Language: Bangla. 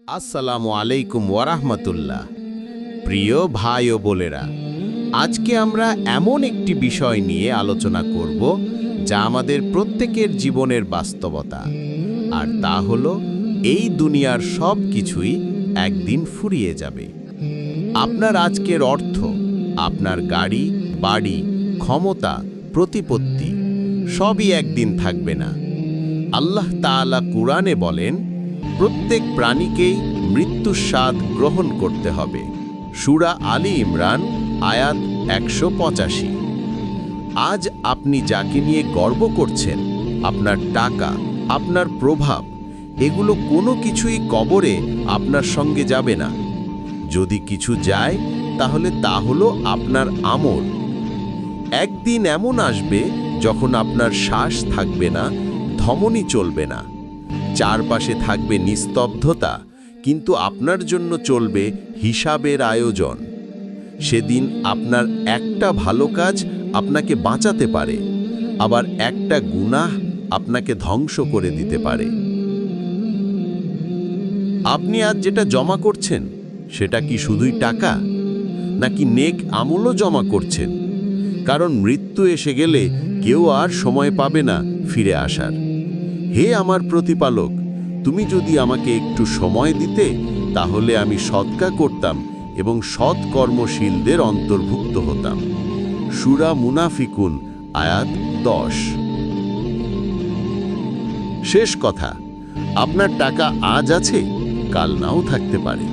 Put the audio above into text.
আসসালামু আলাইকুম ওয়ারাহমাতুল্লাহ। প্রিয় ভাই ও বোনেরা, আজকে আমরা এমন একটি বিষয় নিয়ে আলোচনা করব যা আমাদের প্রত্যেকের জীবনের বাস্তবতা, আর তা হলো এই দুনিয়ার সব কিছুই একদিন ফুরিয়ে যাবে। আপনার আজকের অর্থ, আপনার গাড়ি, বাড়ি, ক্ষমতা, প্রতিপত্তি সবই একদিন থাকবে না। আল্লাহ তাআলা কুরআনে বলেন, প্রত্যেক প্রাণীকেই মৃত্যুর স্বাদ গ্রহণ করতে হবে। সূরা আলী ইমরান আয়াত ১৮৫। আজ আপনি যাকে নিয়ে গর্ব করছেন, আপনার টাকা, আপনার প্রভাব, এগুলো কোনো কিছুই কবরে আপনার সঙ্গে যাবে না। যদি কিছু যায় তাহলে তা হলো আপনার আমল। একদিন এমন আসবে যখন আপনার শ্বাস থাকবে না, ধমনী চলবে না, চারপাশে থাকবে নিস্তব্ধতা, কিন্তু আপনার জন্য চলবে হিসাবের আয়োজন। সেদিন আপনার একটা ভালো কাজ আপনাকে বাঁচাতে পারে, আবার একটা গুনাহ আপনাকে ধ্বংস করে দিতে পারে। আপনি আজ যেটা জমা করছেন, সেটা কি শুধুই টাকা, নাকি নেক আমলও জমা করছেন? কারণ মৃত্যু এসে গেলে কেউ আর সময় পাবে না ফিরে আসার। হে আমার প্রতিপালক, তুমি যদি আমাকে একটু সময় দিতে, তাহলে আমি সদকা করতাম এবং সৎ কর্মশীলদের অন্তর্ভুক্ত হতাম। সূরা মুনাফিকুন আয়াত ১০। শেষ কথা, আপনার টাকা আজ আছে, কাল নাও থাকতে পারে।